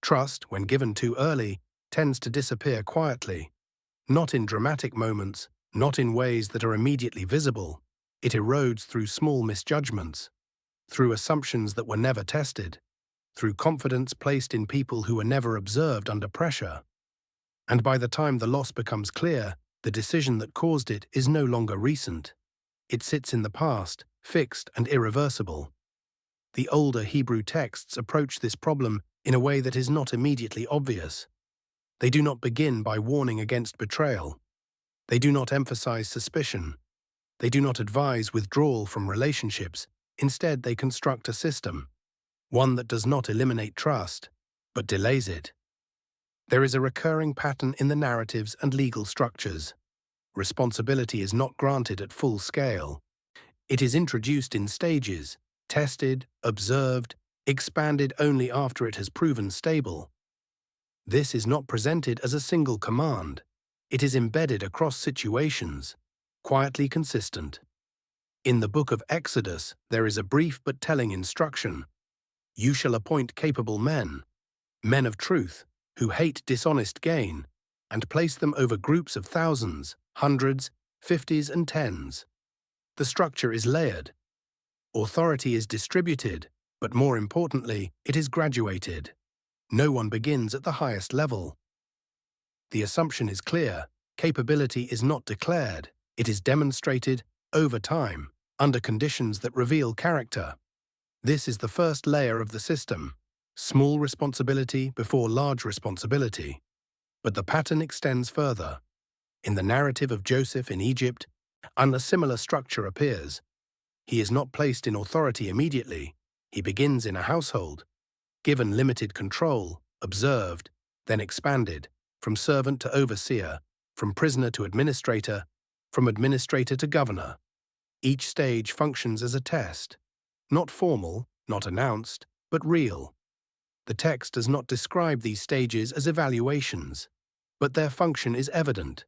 Trust, when given too early, tends to disappear quietly, not in dramatic moments, not in ways that are immediately visible. It erodes through small misjudgments, through assumptions that were never tested, through confidence placed in people who were never observed under pressure. And by the time the loss becomes clear, the decision that caused it is no longer recent. It sits in the past, fixed and irreversible. The older Hebrew texts approach this problem in a way that is not immediately obvious. They do not begin by warning against betrayal. They do not emphasize suspicion. They do not advise withdrawal from relationships. Instead, they construct a system, one that does not eliminate trust, but delays it. There is a recurring pattern in the narratives and legal structures. Responsibility is not granted at full scale. It is introduced in stages, tested, observed, expanded only after it has proven stable. This is not presented as a single command. It is embedded across situations, quietly consistent. In the book of Exodus, there is a brief but telling instruction. You shall appoint capable men, men of truth, who hate dishonest gain, and place them over groups of thousands, hundreds, fifties, and tens. The structure is layered. Authority is distributed, but more importantly, it is graduated. No one begins at the highest level. The assumption is clear. Capability is not declared. It is demonstrated over time, under conditions that reveal character. This is the first layer of the system. Small responsibility before large responsibility. But the pattern extends further. In the narrative of Joseph in Egypt, a similar structure appears. He is not placed in authority immediately. He begins in a household, given limited control, observed, then expanded, from servant to overseer, from prisoner to administrator, from administrator to governor. Each stage functions as a test, not formal, not announced, but real. The text does not describe these stages as evaluations, but their function is evident.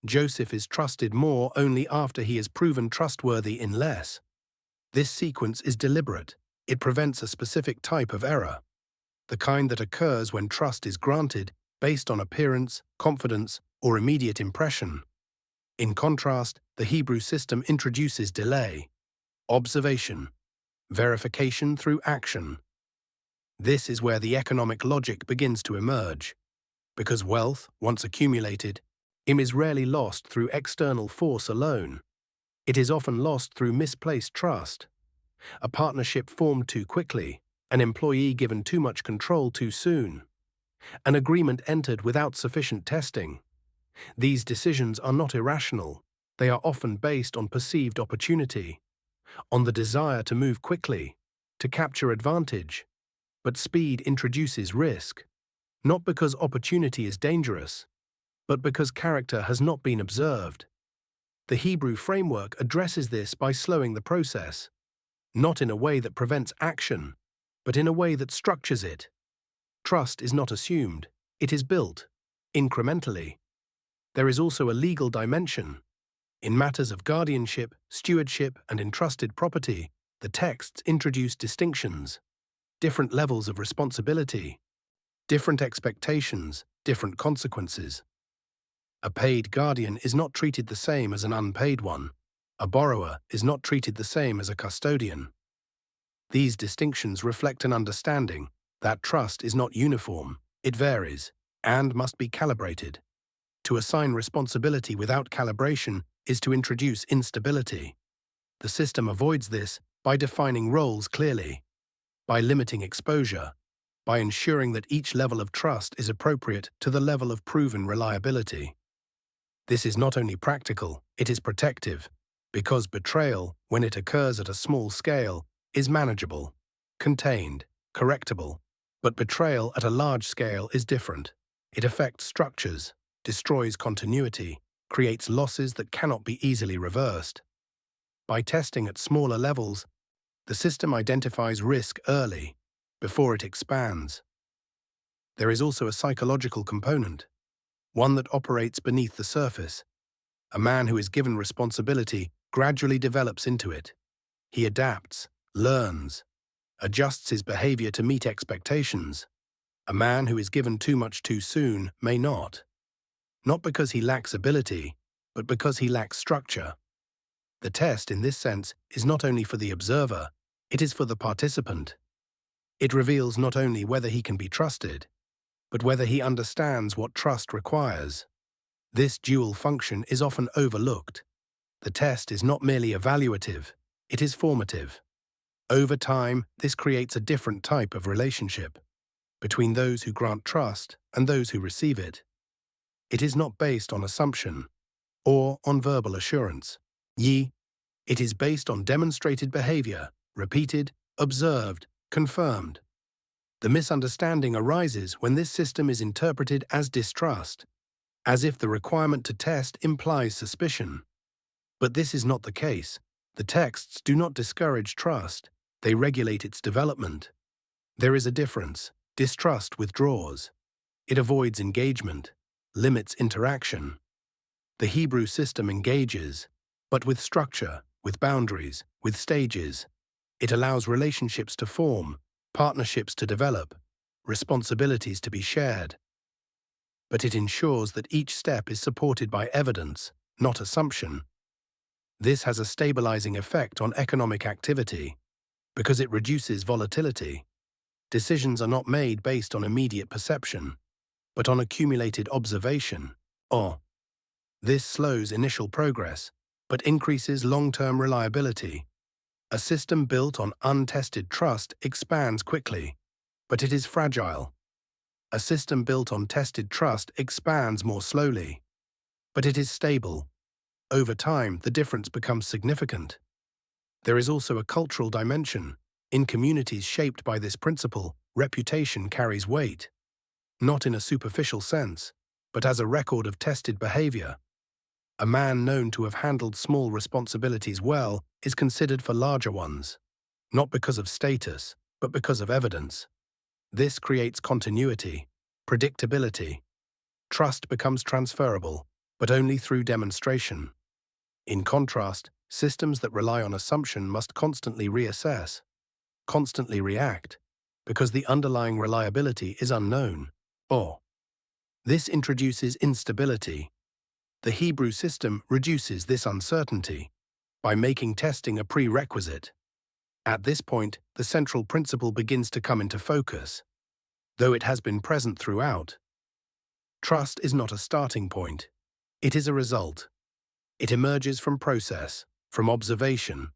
Joseph is trusted more only after he is proven trustworthy in less. This sequence is deliberate. It prevents a specific type of error, the kind that occurs when trust is granted based on appearance, confidence, or immediate impression. In contrast, the Hebrew system introduces delay, observation, verification through action. This is where the economic logic begins to emerge. Because wealth, once accumulated, is rarely lost through external force alone. It is often lost through misplaced trust. A partnership formed too quickly, an employee given too much control too soon, an agreement entered without sufficient testing. These decisions are not irrational. They are often based on perceived opportunity, on the desire to move quickly, to capture advantage. But speed introduces risk, not because opportunity is dangerous, but because character has not been observed. The Hebrew framework addresses this by slowing the process, not in a way that prevents action, but in a way that structures it. Trust is not assumed, it is built, incrementally. There is also a legal dimension. In matters of guardianship, stewardship, and entrusted property, the texts introduce distinctions, different levels of responsibility, different expectations, different consequences. A paid guardian is not treated the same as an unpaid one. A borrower is not treated the same as a custodian. These distinctions reflect an understanding that trust is not uniform, it varies, and must be calibrated. To assign responsibility without calibration is to introduce instability. The system avoids this by defining roles clearly, by limiting exposure, by ensuring that each level of trust is appropriate to the level of proven reliability. This is not only practical, it is protective, because betrayal, when it occurs at a small scale, is manageable, contained, correctable. But betrayal at a large scale is different. It affects structures, destroys continuity, creates losses that cannot be easily reversed. By testing at smaller levels, the system identifies risk early, before it expands. There is also a psychological component, one that operates beneath the surface. A man who is given responsibility gradually develops into it. He adapts, learns, adjusts his behavior to meet expectations. A man who is given too much too soon may not. Not because he lacks ability, but because he lacks structure. The test, in this sense, is not only for the observer, it is for the participant. It reveals not only whether he can be trusted, but whether he understands what trust requires. This dual function is often overlooked. The test is not merely evaluative, it is formative. Over time, this creates a different type of relationship between those who grant trust and those who receive it. It is not based on assumption or on verbal assurance. It is based on demonstrated behavior, repeated, observed, confirmed. The misunderstanding arises when this system is interpreted as distrust, as if the requirement to test implies suspicion. But this is not the case. The texts do not discourage trust, they regulate its development. There is a difference. Distrust withdraws. It avoids engagement, limits interaction. The Hebrew system engages, but with structure, with boundaries, with stages. It allows relationships to form, partnerships to develop, responsibilities to be shared. But it ensures that each step is supported by evidence, not assumption. This has a stabilizing effect on economic activity, because it reduces volatility. Decisions are not made based on immediate perception, but on accumulated observation. This slows initial progress, but increases long-term reliability. A system built on untested trust expands quickly, but it is fragile. A system built on tested trust expands more slowly, but it is stable. Over time, the difference becomes significant. There is also a cultural dimension. In communities shaped by this principle, reputation carries weight, not in a superficial sense, but as a record of tested behavior. A man known to have handled small responsibilities well is considered for larger ones, not because of status, but because of evidence. This creates continuity, predictability. Trust becomes transferable, but only through demonstration. In contrast, systems that rely on assumption must constantly reassess, constantly react, because the underlying reliability is unknown. This introduces instability. The Hebrew system reduces this uncertainty by making testing a prerequisite. At this point, the central principle begins to come into focus, though it has been present throughout. Trust is not a starting point. It is a result. It emerges from process, from observation,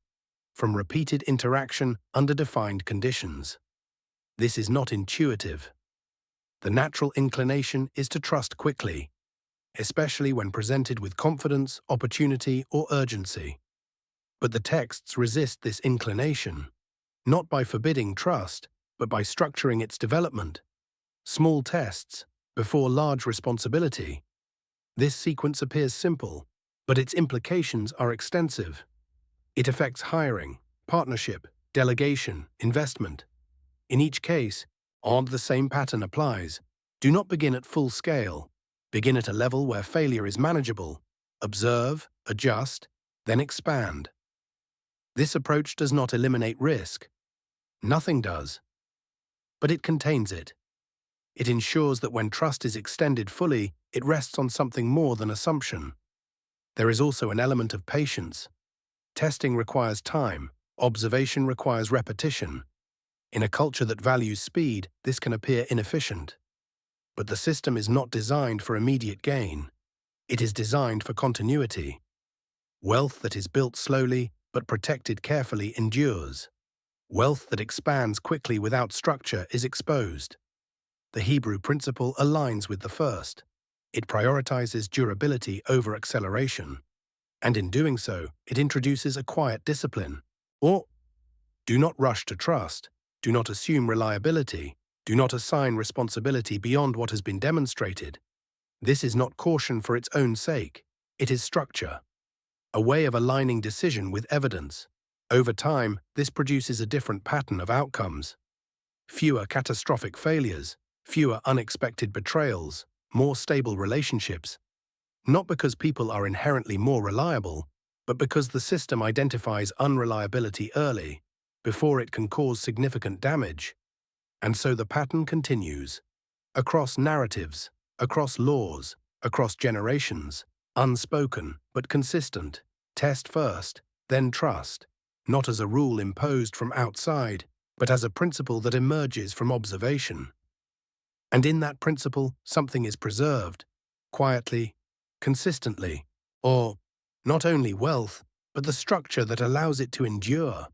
from repeated interaction under defined conditions. This is not intuitive. The natural inclination is to trust quickly, especially when presented with confidence, opportunity, or urgency. But the texts resist this inclination, not by forbidding trust, but by structuring its development. Small tests, before large responsibility. This sequence appears simple, but its implications are extensive. It affects hiring, partnership, delegation, investment. In each case, the same pattern applies. Do not begin at full scale. Begin at a level where failure is manageable. Observe, adjust, then expand. This approach does not eliminate risk. Nothing does. But it contains it. It ensures that when trust is extended fully, it rests on something more than assumption. There is also an element of patience. Testing requires time. Observation requires repetition. In a culture that values speed, this can appear inefficient. But the system is not designed for immediate gain. It is designed for continuity. Wealth that is built slowly but protected carefully endures. Wealth that expands quickly without structure is exposed. The Hebrew principle aligns with the first. It prioritizes durability over acceleration. And in doing so, it introduces a quiet discipline. Do not rush to trust. Do not assume reliability. Do not assign responsibility beyond what has been demonstrated. This is not caution for its own sake. It is structure, a way of aligning decision with evidence. Over time, this produces a different pattern of outcomes. Fewer catastrophic failures, fewer unexpected betrayals, more stable relationships. Not because people are inherently more reliable, but because the system identifies unreliability early, before it can cause significant damage. And so the pattern continues. across narratives, across laws, across generations, unspoken but consistent. Test first, then trust, not as a rule imposed from outside, but as a principle that emerges from observation. And in that principle, something is preserved, quietly, consistently, or not only wealth, but the structure that allows it to endure.